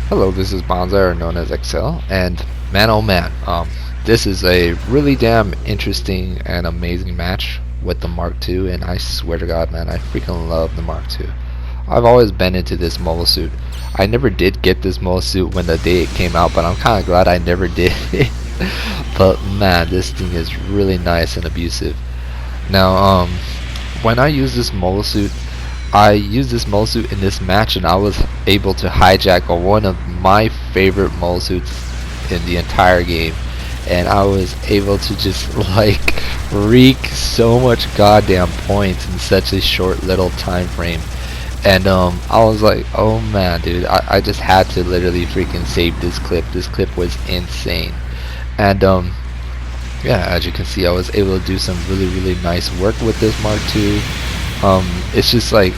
Hello, this is Bonza, or known as Excel, and man oh man, this is a really damn interesting and amazing match with the Mark II, and I swear to God, man, I freaking love the Mark II. I've always been into this mobile suit. I never did get this mobile suit when the day it came out, but I'm kind of glad I never did. But man, this thing is really nice and abusive. Now, when I use this mobile suit, I used this mole suit in this match, and I was able to hijack one of my favorite mole suits in the entire game, and I was able to just like wreak so much goddamn points in such a short little time frame. And I was like, oh man, dude, I just had to literally freaking save this clip. This clip was insane. And yeah, as you can see, I was able to do some really nice work with this Mark II. It's just like,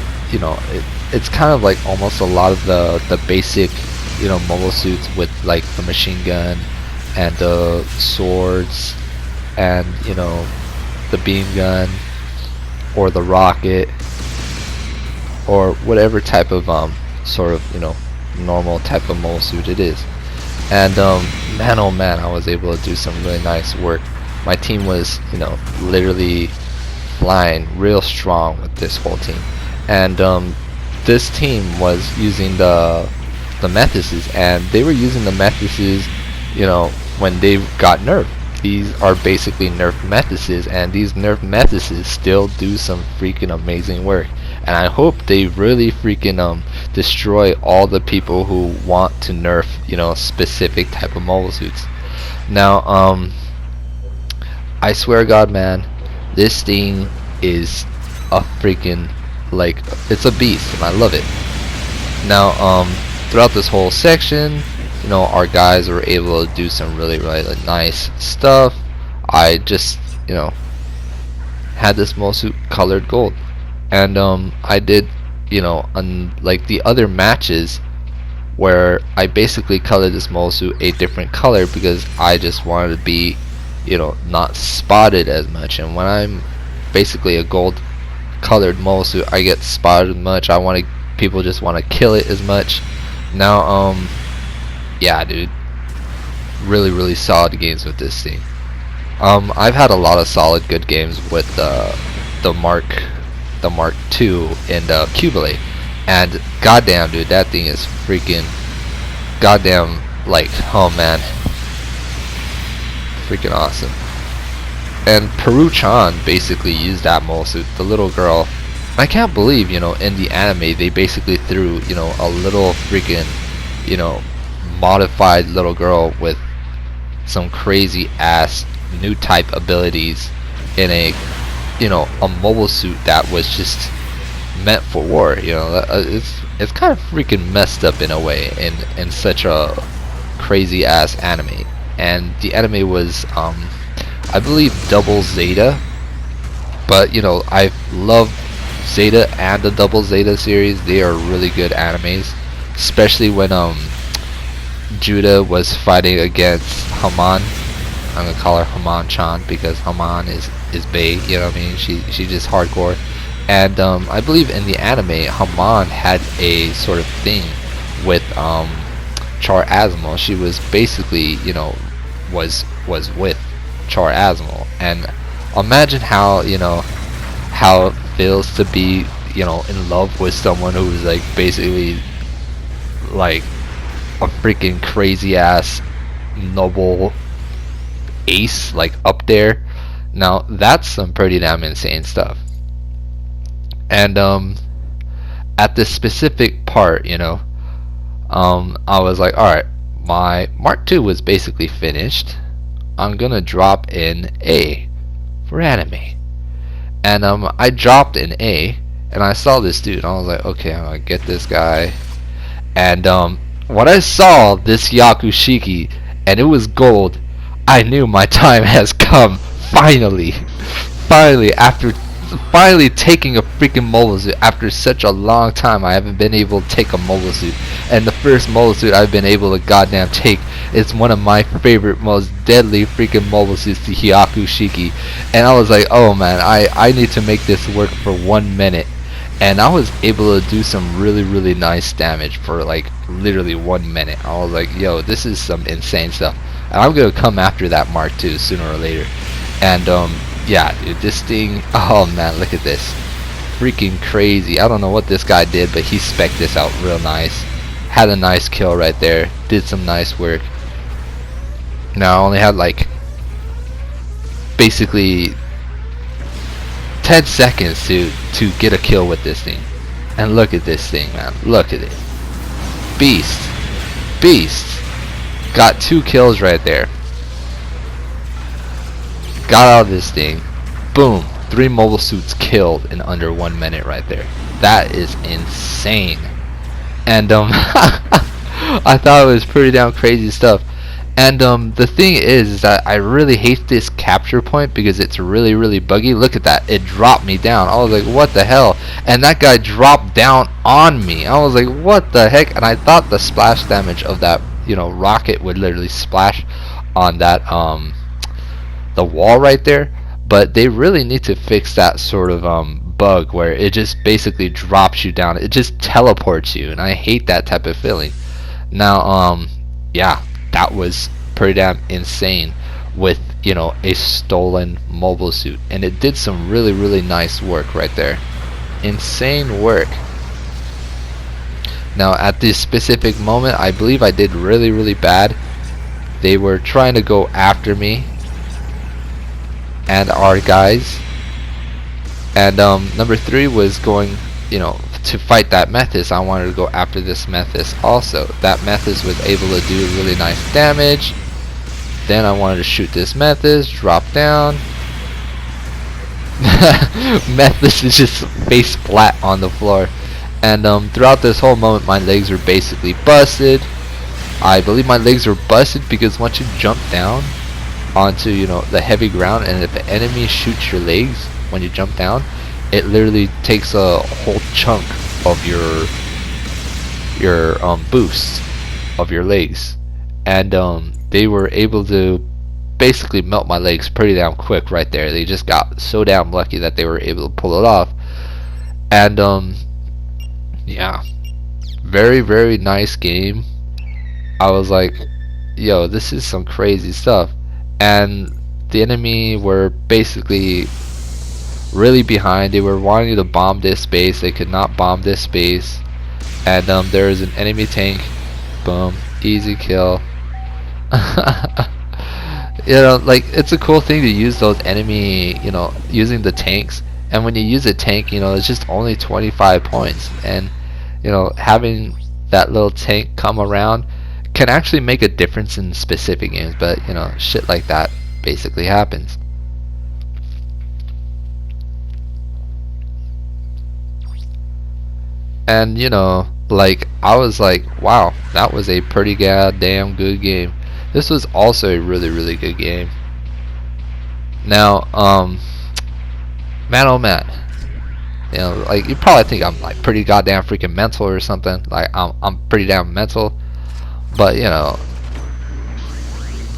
it's kind of like almost a lot of the basic, mobile suits with like the machine gun and the swords and the beam gun or the rocket or whatever type of sort of normal type of mobile suit it is. And man oh man, I was able to do some really nice work. My team was literally flying real strong with this whole team, and this team was using the Methuses, and they were using the Methuses when they got nerfed. These are basically nerfed Methuses, and these nerfed Methuses still do some freaking amazing work, and I hope they really freaking destroy all the people who want to nerf specific type of mobile suits. Now I swear to God, man, this thing is a freaking, like, it's a beast, and I love it. Now, throughout this whole section, our guys were able to do some really nice stuff. I just, had this mole suit colored gold, and I did, unlike the other matches where I basically colored this mole suit a different color because I just wanted to be not spotted as much. And when I'm basically a gold colored mole suit, I get spotted much. People just want to kill it as much. Now yeah, dude, really solid games with this thing. I've had a lot of solid good games with the Mark II and Cubalate, and goddamn, dude, that thing is freaking goddamn, like, oh man, freaking awesome. And Peru-chan basically used that mole suit, the little girl. I can't believe, in the anime they basically threw, a little freaking, modified little girl with some crazy ass new type abilities in a, a mobile suit that was just meant for war. It's kind of freaking messed up in a way, in such a crazy ass anime. And the anime was I believe Double Zeta, but I love Zeta and the Double Zeta series. They are really good animes, especially when Judah was fighting against Haman. I'm gonna call her Haman-chan because Haman is bae, what I mean? She's just hardcore. And I believe in the anime Haman had a sort of thing with Char Azimuth. She was basically was with Char Azimuth, and imagine how how it feels to be in love with someone who is like basically like a freaking crazy ass noble ace, like up there. Now that's some pretty damn insane stuff. And at this specific part, I was like, alright, my Mark II was basically finished. I'm gonna drop in A for anime. And I dropped in A, and I saw this dude, and I was like, okay, I'm gonna get this guy. And when I saw this Yakushiki, and it was gold, I knew my time has come. Finally, after taking a freaking mobile suit after such a long time. I haven't been able to take a mobile suit, and the first mobile suit I've been able to goddamn take is one of my favorite, most deadly freaking mobile suits, the Hyaku Shiki. And I was like, oh man, I need to make this work for 1 minute. and I was able to do some really nice damage for like literally 1 minute. I was like, yo, this is some insane stuff, and I'm gonna come after that Mark II sooner or later. And yeah, dude, this thing, oh man, look at this, freaking crazy. I don't know what this guy did, but he spec'd this out real nice. Had a nice kill right there, did some nice work. Now I only had like basically 10 seconds to get a kill with this thing, and look at this thing, man. Look at it, beast. Got 2 kills right there. Got out of this thing, boom, 3 mobile suits killed in under 1 minute right there. That is insane. And I thought it was pretty damn crazy stuff. And the thing is that I really hate this capture point because it's really buggy. Look at that, it dropped me down. I was like, what the hell? And that guy dropped down on me. I was like, what the heck? And I thought the splash damage of that, you know, rocket would literally splash on that the wall right there. But they really need to fix that sort of bug where it just basically drops you down. It just teleports you, and I hate that type of feeling. Now yeah, that was pretty damn insane with, you know, a stolen mobile suit, and it did some really nice work right there. Insane work. Now at this specific moment, I believe I did really bad. They were trying to go after me and our guys, and number 3 was going, you know, to fight that Methis. I wanted to go after this Methis also. That Methis was able to do really nice damage. Then I wanted to shoot this Methis, drop down. Methis is just face flat on the floor. And throughout this whole moment, my legs were basically busted. I believe my legs were busted because once you jump down onto, you know, the heavy ground, and if the enemy shoots your legs when you jump down, it literally takes a whole chunk of your boost of your legs. And they were able to basically melt my legs pretty damn quick right there. They just got so damn lucky that they were able to pull it off. And yeah, very nice game. I was like, yo, this is some crazy stuff. And the enemy were basically really behind. They were wanting to bomb this base. They could not bomb this base. And there is an enemy tank. Boom, easy kill. You know, like, it's a cool thing to use those enemy, you know, using the tanks. And when you use a tank, you know, it's just only 25 points. And, you know, having that little tank come around can actually make a difference in specific games. But, you know, shit like that basically happens. And, you know, like, I was like, wow, that was a pretty goddamn good game. This was also a really good game. Now, man, oh man, you know, like, you probably think I'm like pretty goddamn freaking mental or something. Like, I'm pretty damn mental, but, you know,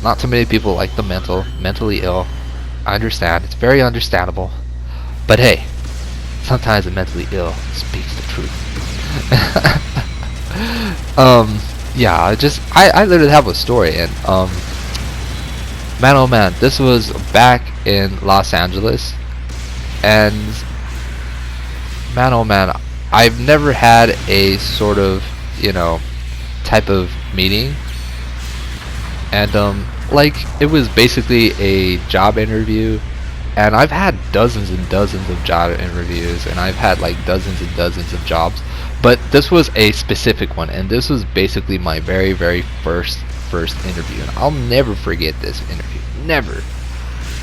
not too many people like the mentally ill. I understand, it's very understandable, but hey, sometimes the mentally ill speaks the truth. Yeah, I literally have a story. And man, oh man, this was back in Los Angeles, and man, oh man, I've never had a sort of, you know, type of meeting. And like, it was basically a job interview. And I've had dozens and dozens of job interviews, and I've had like dozens and dozens of jobs, but this was a specific one, and this was basically my very first interview, and I'll never forget this interview, never.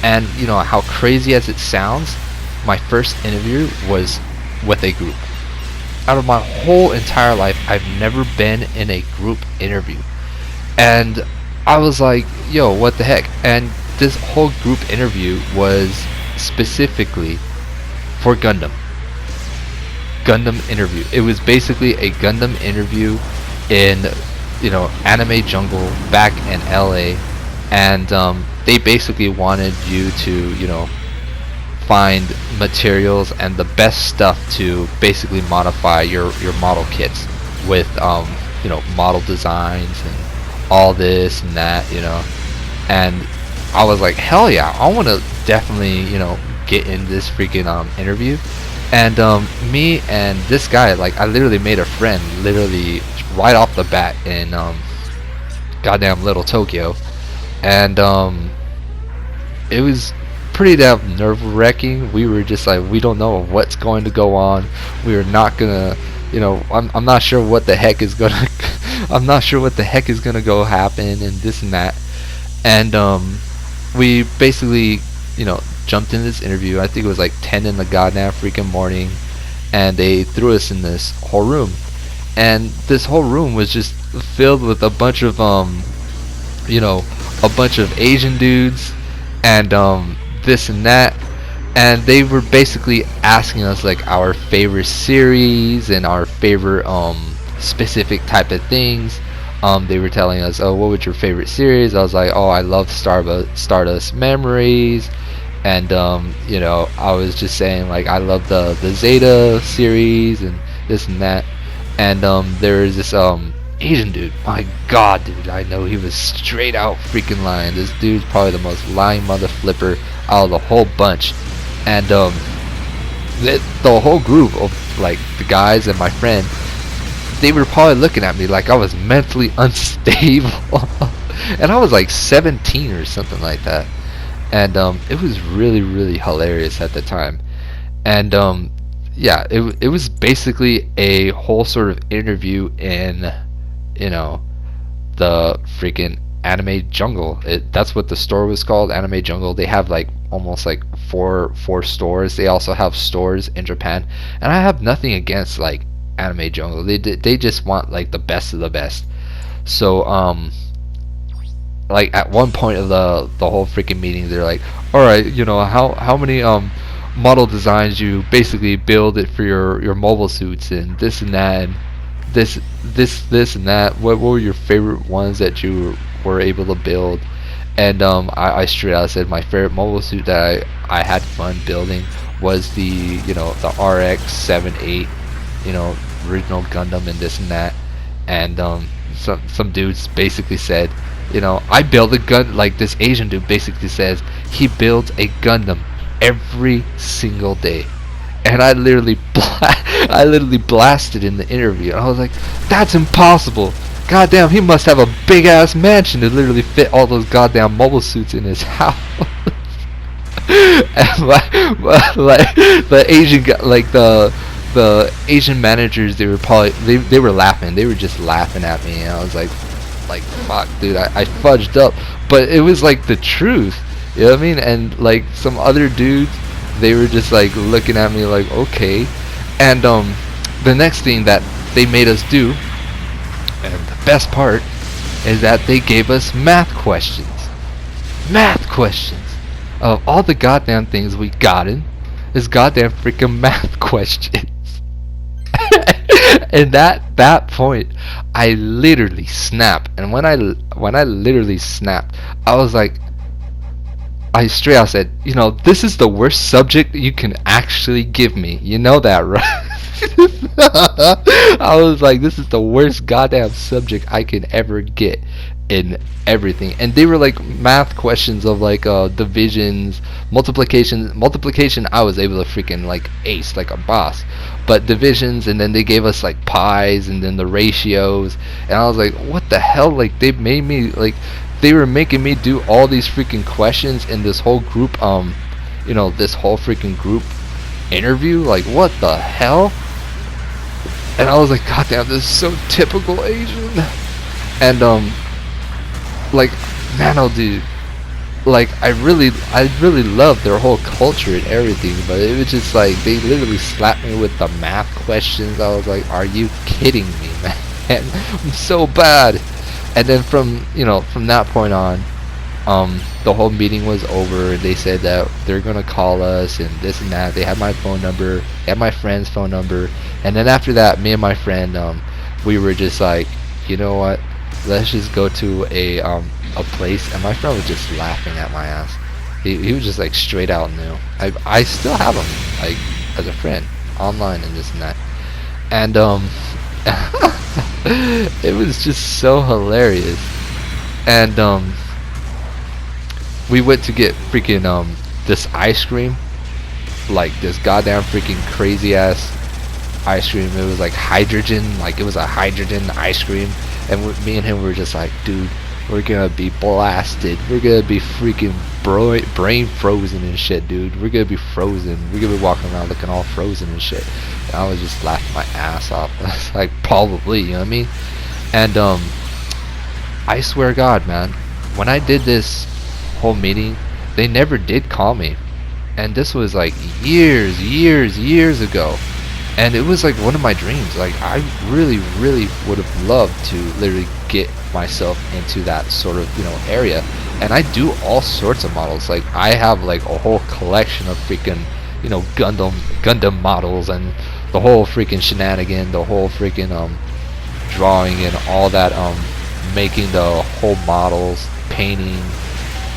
And you know how crazy as it sounds, my first interview was with a group. Out of my whole entire life, I've never been in a group interview, and I was like, yo, what the heck? And this whole group interview was specifically for Gundam interview. It was basically a Gundam interview in, you know, Anime Jungle back in LA, and they basically wanted you to, you know, find materials and the best stuff to basically modify your model kits with model designs and all this and that, and I was like, hell yeah, I want to definitely get in this freaking interview. And me and this guy, like, I literally made a friend literally right off the bat in goddamn Little Tokyo. And it was pretty damn nerve-wracking. We were just like, we don't know what's going to go on. We are not gonna, I'm not sure what the heck is gonna I'm not sure what the heck is gonna go happen and this and that. And we basically jumped in this interview. I think it was like 10 in the goddamn freaking morning, and they threw us in this whole room, and this whole room was just filled with a bunch of a bunch of Asian dudes and this and that, and they were basically asking us like our favorite series and our favorite specific type of things. They were telling us, oh, what was your favorite series? I was like, oh, I love Stardust Memories. And I was just saying, like, I love the Zeta series and this and that. And there was this Asian dude. My god, dude, I know he was straight out freaking lying. This dude's probably the most lying mother flipper out of the whole bunch. And the whole group of like the guys and my friend, they were probably looking at me like I was mentally unstable. And I was like 17 or something like that. And it was really, really hilarious at the time. And yeah, it was basically a whole sort of interview in the freaking anime jungle. That's what the store was called, Anime Jungle. They have like almost like four stores. They also have stores in Japan, and I have nothing against like Anime Jungle. They just want like the best of the best. So like at one point of the whole freaking meeting, they're like, all right, how many model designs you basically build it for your mobile suits and this and that and this and that. What were your favorite ones that you were able to build? And I straight out said my favorite mobile suit that I had fun building was the the RX-78 original Gundam and this and that. And some dudes basically said, I build a gun, like this Asian dude basically says he builds a Gundam every single day. And I literally blasted in the interview. I was like, that's impossible. Goddamn, he must have a big ass mansion to literally fit all those goddamn mobile suits in his house. And like the Asian guy, like the Asian managers, they were probably they were laughing. They were just laughing at me, and I was like fuck, dude, I fudged up, but it was like the truth. You know what I mean? And like some other dudes, they were just like looking at me like, okay. And the next thing that they made us do, and the best part, is that they gave us math questions. Math questions. Of all the goddamn things we gotten, is goddamn freaking math questions. And that point, I literally snapped. And when I literally snapped, I was like, I straight out said, this is the worst subject you can actually give me. You know that, right? I was like, this is the worst goddamn subject I can ever get in everything. And they were like math questions of like divisions, multiplication I was able to freaking like ace like a boss, but divisions, and then they gave us like pies and then the ratios, and I was like, what the hell? Like they made me like, they were making me do all these freaking questions in this whole group this whole freaking group interview. Like, what the hell? And I was like, god damn, this is so typical Asian. And like, man, oh dude, like I really love their whole culture and everything, but it was just like they literally slapped me with the math questions. I was like, are you kidding me, man? I'm so bad. And then from that point on, the whole meeting was over. They said that they're gonna call us and this and that. They had my phone number, they had my friend's phone number, and then after that, me and my friend, we were just like, you know what? Let's just go to a place. And my friend was just laughing at my ass. He was just like straight out new. I still have him like as a friend online and this and that. And it was just so hilarious. And we went to get freaking this ice cream, like this goddamn freaking crazy ass ice cream. It was like hydrogen, like it was a hydrogen ice cream. And me and him were just like, dude, we're gonna be blasted. We're gonna be freaking brain frozen and shit, dude. We're gonna be frozen. We're gonna be walking around looking all frozen and shit. And I was just laughing my ass off. I was like, probably, you know what I mean? And I swear to God, man, when I did this whole meeting, they never did call me. And this was like years ago. And it was like one of my dreams. Like I really would have loved to literally get myself into that sort of, you know, area. And I do all sorts of models. Like I have like a whole collection of freaking, you know, Gundam models and the whole freaking shenanigan, the whole freaking drawing and all that, making the whole models, painting,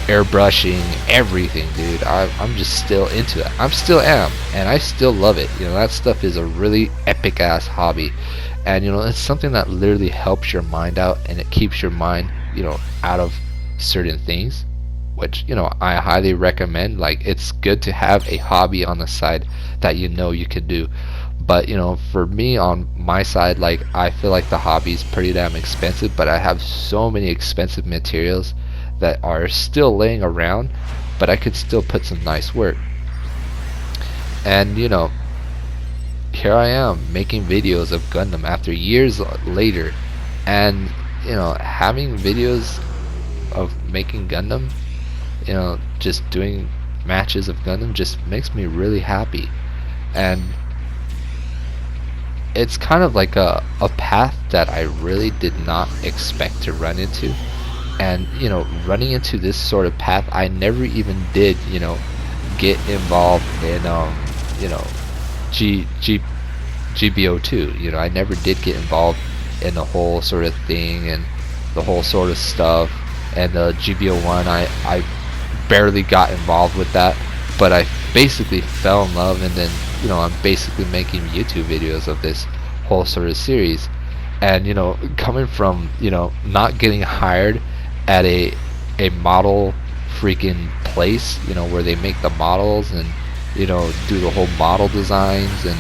airbrushing, everything, dude. I'm just still into it. I'm still am, and I still love it. You know, that stuff is a really epic ass hobby, and you know, it's something that literally helps your mind out, and it keeps your mind, you know, out of certain things, which, you know, I highly recommend. Like, it's good to have a hobby on the side that you know you can do. But you know, for me on my side, like, I feel like the hobby is pretty damn expensive, but I have so many expensive materials that are still laying around, but I could still put some nice work. And you know, here I am making videos of Gundam after years later, and you know, having videos of making Gundam, you know, just doing matches of Gundam just makes me really happy. And it's kind of like a path that I really did not expect to run into. And you know, running into this sort of path, I never even did, you know, get involved in you know, GBO2. You know, I never did get involved in the whole sort of thing and the whole sort of stuff. And the GBO1, I barely got involved with that, but I basically fell in love, and then, you know, I'm basically making YouTube videos of this whole sort of series. And you know, coming from, you know, not getting hired at a model freaking place, you know, where they make the models and, you know, do the whole model designs and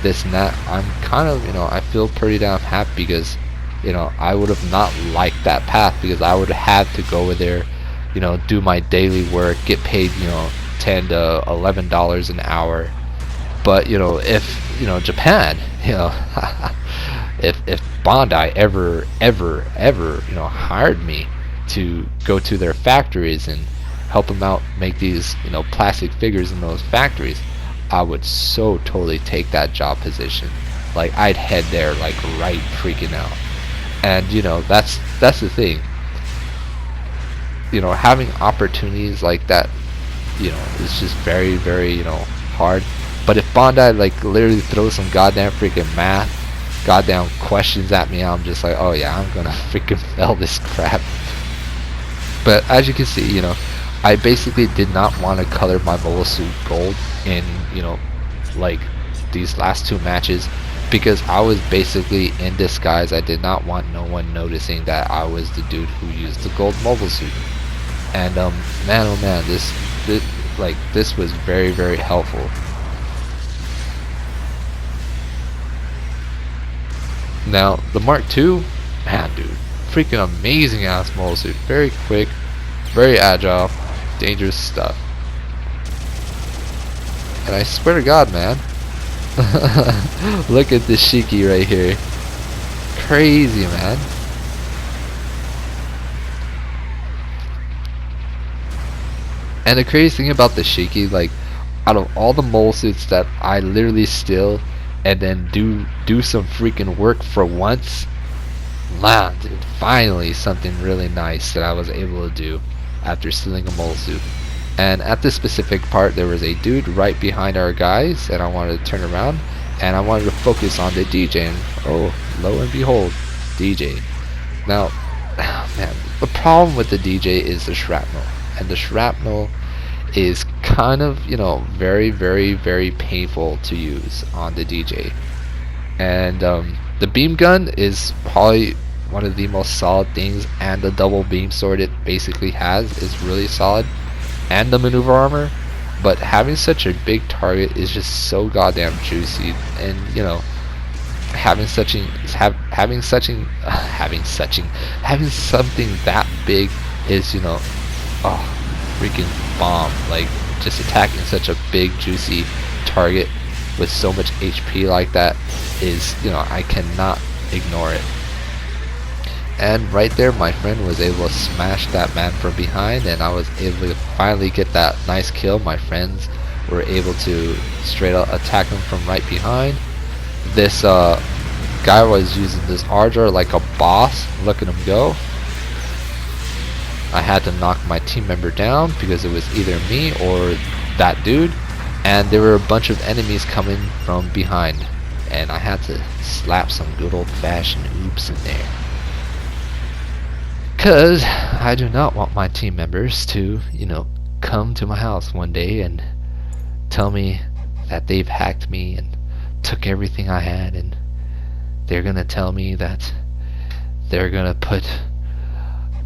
this and that, I'm kind of, you know, I feel pretty damn happy, because you know, I would have not liked that path, because I would have had to go over there, you know, do my daily work, get paid, you know, $10 to $11 an hour. But you know, if, you know, Japan, you know, if Bandai ever you know, hired me to go to their factories and help them out make these, you know, plastic figures in those factories, I would so totally take that job position. Like, I'd head there like right freaking now. And you know, that's the thing. You know, having opportunities like that, you know, is just very, you know, hard. But if Bandai like literally throws some goddamn freaking math, goddamn questions at me, I'm just like, oh yeah, I'm gonna freaking fail this crap. But as you can see, you know, I basically did not want to color my mobile suit gold in, you know, like these last two matches, because I was basically in disguise. I did not want no one noticing that I was the dude who used the gold mobile suit. And man, oh man, this was very helpful. Now the Mark II, man, dude, freaking amazing ass mobile suit. Very quick, very agile, dangerous stuff. And I swear to God, man, look at this Shiki right here. Crazy, man. And the crazy thing about the Shiki, like, out of all the mole suits that I literally steal and then do some freaking work for once, man, dude, finally something really nice that I was able to do after stealing a mole suit. And at this specific part, there was a dude right behind our guys, and I wanted to turn around and I wanted to focus on the DJ, and oh, lo and behold, DJ. Now, man, the problem with the DJ is the shrapnel, and the shrapnel is kind of, you know, very, very, very painful to use on the DJ. And the beam gun is probably one of the most solid things, and the double beam sword it basically has is really solid, and the maneuver armor. But having such a big target is just so goddamn juicy, and you know, having something that big is, you know, oh, freaking bomb. Like, just attacking such a big juicy target with so much HP like that is, you know, I cannot ignore it. And right there, my friend was able to smash that man from behind, and I was able to finally get that nice kill. My friends were able to straight up attack him from right behind. This guy was using this Ardra like a boss. Look at him go. I had to knock my team member down because it was either me or that dude, and there were a bunch of enemies coming from behind, and I had to slap some good old-fashioned oops in there, because I do not want my team members to, you know, come to my house one day and tell me that they've hacked me and took everything I had, and they're gonna tell me that they're gonna put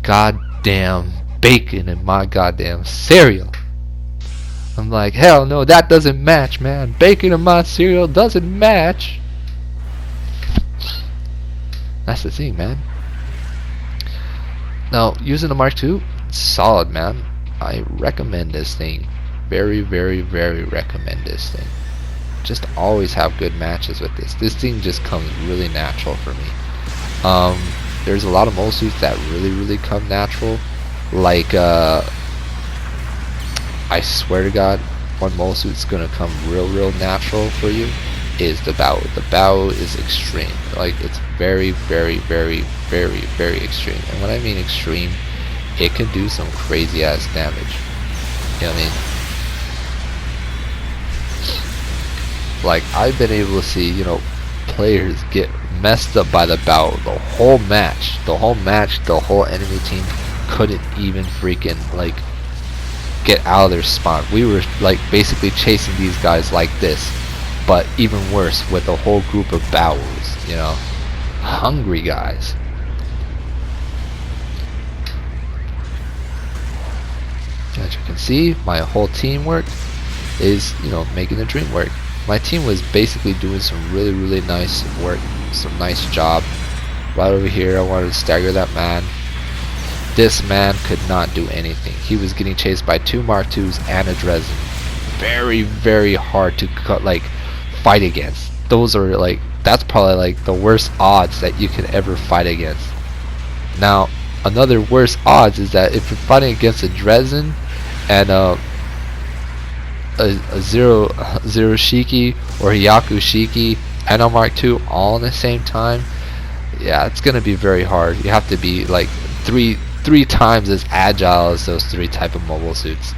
goddamn bacon in my goddamn cereal. I'm like, hell no, that doesn't match, man. Bacon in my cereal doesn't match. That's the thing, man. Now, using the Mark II, solid, man. I recommend this thing. Very, very, very recommend this thing. Just always have good matches with this. This thing just comes really natural for me. There's a lot of mole suits that really, really come natural. Like, I swear to God, one mole suit's gonna come real, real natural for you is the bow. The bow is extreme. Like, it's very, very, very, very, very extreme. And when I mean extreme, it can do some crazy ass damage. You know what I mean? Like, I've been able to see, you know, players get messed up by the bow the whole match. The whole enemy team couldn't even freaking, like, get out of their spawn. We were, like, basically chasing these guys like this, but even worse, with a whole group of bows, you know. Hungry guys. As you can see, my whole teamwork is, you know, making the dream work. My team was basically doing some really, really nice work, some nice job. Right over here, I wanted to stagger that man. This man could not do anything. He was getting chased by 2 Mark IIs and a Dresden. Very, very hard to fight against. Those are like, that's probably like the worst odds that you could ever fight against. Now, another worse odds is that if you're fighting against a Dresden and a zero Shiki or Hyaku Shiki and a Mark II all in the same time, yeah, it's gonna be very hard. You have to be like three times as agile as those 3 type of mobile suits.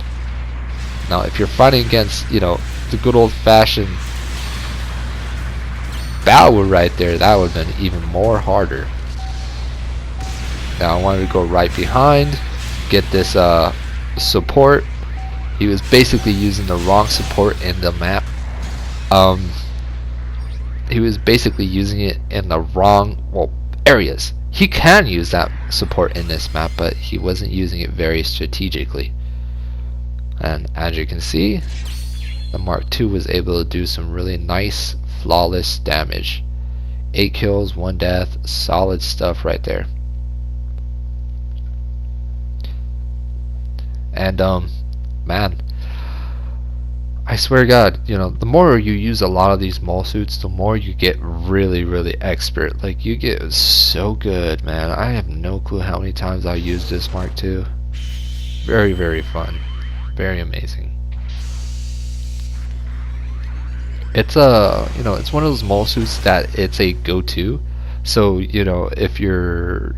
Now, if you're fighting against, you know, the good old-fashioned Bower right there, that would have been even more harder. Now, I wanted to go right behind, get this support. He was basically using the wrong support in the map. He was basically using it in the wrong, well, areas. He can use that support in this map, but he wasn't using it very strategically. And as you can see, the Mark II was able to do some really nice, flawless damage. 8 kills, 1 death, solid stuff right there. And man, I swear to God, you know, the more you use a lot of these mole suits, the more you get really, really expert. Like, you get so good, man. I have no clue how many times I used this Mark II. Very, very fun. Very amazing. It's you know, it's one of those mole suits that it's a go-to. So, you know, if your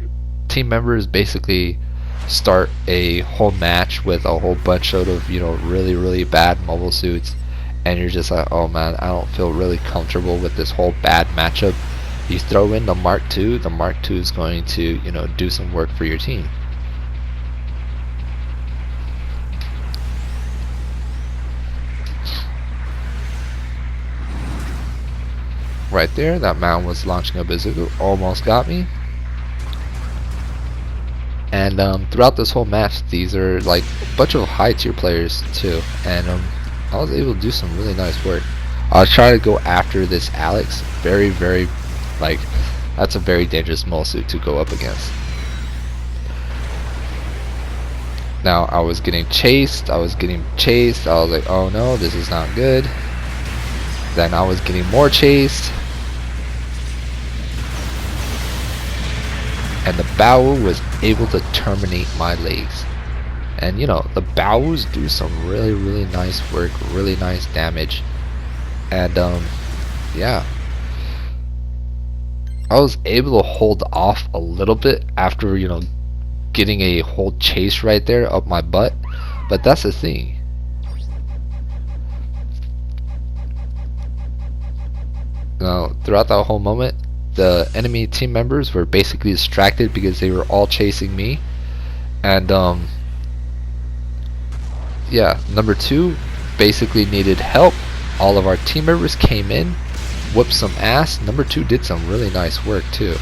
team members basically start a whole match with a whole bunch of, you know, really, really bad mobile suits, and you're just like, oh man, I don't feel really comfortable with this whole bad matchup, you throw in the Mark II. The Mark II is going to, you know, do some work for your team. right there. That man was launching a bazooka, almost got me. And throughout this whole match, these are like a bunch of high tier players too, and I was able to do some really nice work. I was trying to go after this Alex, very like, that's a very dangerous mole suit to go up against. Now I was getting chased, I was like, oh no, this is not good. Then I was getting more chased, and the Bao was able to terminate my legs. And you know, the Baos do some really nice work, really nice damage. And yeah, I was able to hold off a little bit after, you know, getting a whole chase right there up my butt. But that's the thing. Now, throughout that whole moment, the enemy team members were basically distracted because they were all chasing me. And yeah, number 2 basically needed help. All of our team members came in, whooped some ass. Number 2 did some really nice work too.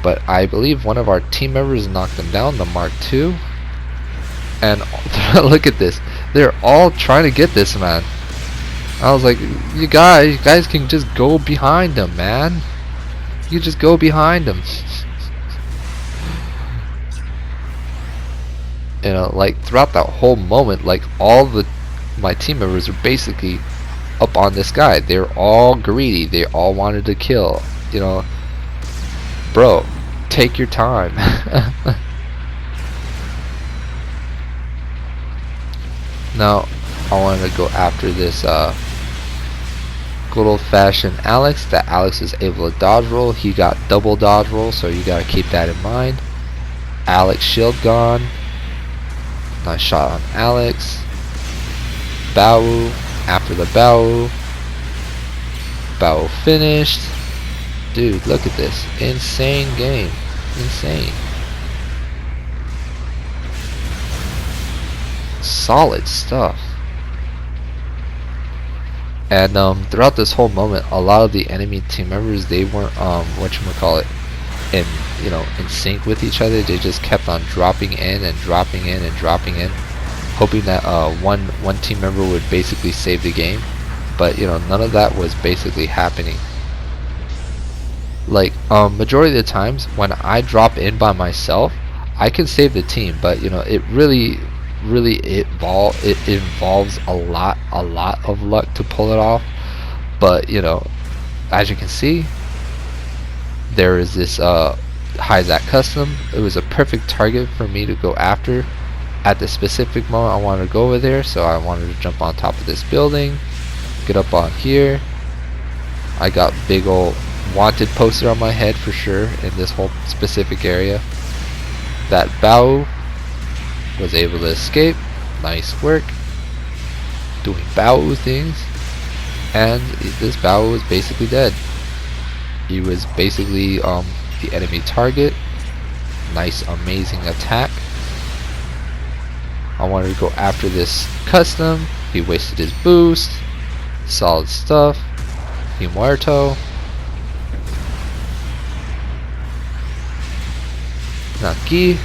But I believe one of our team members knocked them down, the Mark II. And look at this. They're all trying to get this man. I was like, you guys can just go behind him, man. You just go behind him. You know, like throughout that whole moment, like all my team members are basically up on this guy. They're all greedy. They all wanted to kill. You know, bro, take your time. Now, I wanted to go after this good old-fashioned Alex. That Alex is able to dodge roll. He got double dodge roll, so you gotta keep that in mind. Alex shield gone. Nice shot on Alex. Bao. After the Bao. Bao finished. Dude, look at this. Insane game. Insane. Solid stuff. And throughout this whole moment, a lot of the enemy team members, they weren't whatchamacallit, in sync with each other. They just kept on dropping in and dropping in and dropping in, hoping that one team member would basically save the game. But you know, none of that was basically happening. Like majority of the times when I drop in by myself, I can save the team, but you know, it really involves a lot of luck to pull it off. But you know, as you can see, there is this Hyzak custom. It was a perfect target for me to go after at the specific moment I wanted to go over there. So I wanted to jump on top of this building, get up on here. I got big old wanted poster on my head for sure in this whole specific area. That Bao was able to escape. Nice work. Doing Bao things. And this Bao was basically dead. He was basically the enemy target. Nice, amazing attack. I wanted to go after this custom. He wasted his boost. Solid stuff. Y muerto. Aquí.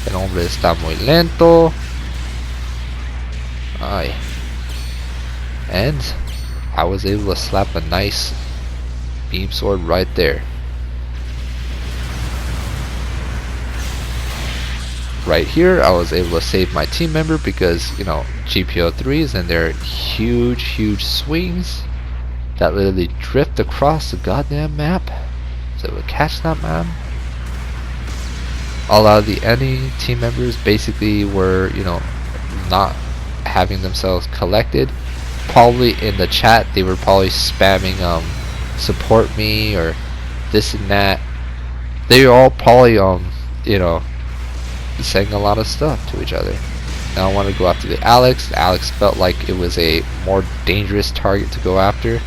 El hombre está muy lento. Ay. And I was able to slap a nice beam sword right there. Right here, I was able to save my team member because, you know, GBO3s and their huge swings that literally drift across the goddamn map. So we catch that man. A lot of the enemy team members basically were, you know, not having themselves collected. Probably in the chat they were probably spamming support me or this and that. They were all probably you know, saying a lot of stuff to each other. Now I want to go after the Alex. Alex felt like it was a more dangerous target to go after,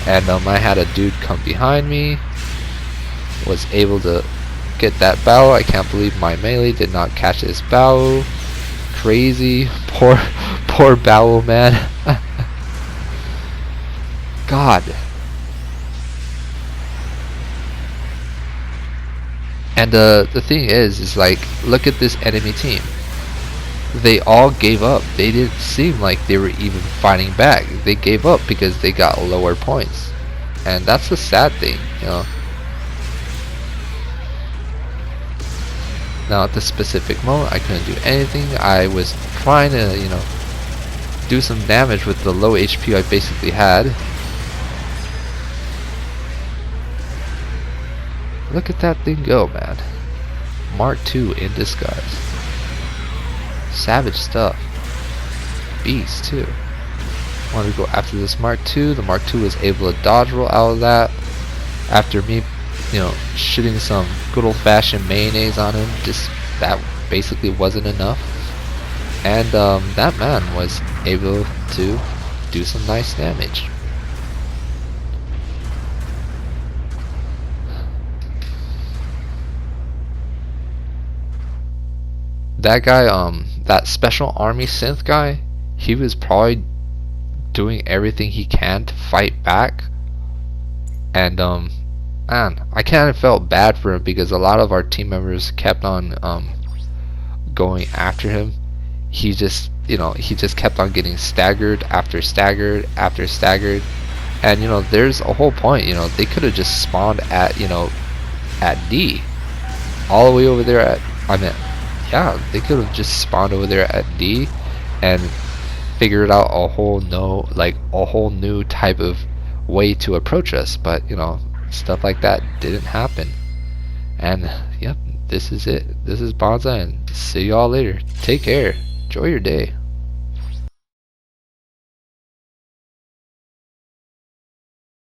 and I had a dude come behind me, was able to get that Bao. I can't believe my melee did not catch this Bao. Crazy. Poor Bao, man. God, And the thing is like, look at this enemy team. They all gave up. They didn't seem like they were even fighting back. They gave up because they got lower points. And that's the sad thing, you know. Now at this specific moment, I couldn't do anything. I was trying to, you know, do some damage with the low HP I basically had. Look at that thing go, man. Mark II in disguise. Savage stuff. Beast too. Wanted to go after this Mark II. The Mark II was able to dodge roll out of that. After me, you know, shooting some good old-fashioned mayonnaise on him, just that basically wasn't enough. And that man was able to do some nice damage. That guy, that special army synth guy, he was probably doing everything he can to fight back. And man, I kind of felt bad for him because a lot of our team members kept on going after him. He just, you know, he just kept on getting staggered after staggered after staggered. And you know, there's a whole point, you know, they could have just spawned at, you know, at D, all the way over there at, I mean, yeah, they could have just spawned over there at D and figured out a whole new type of way to approach us. But you know, stuff like that didn't happen. And yep, this is it. This is Bonza, and see y'all later. Take care. Enjoy your day.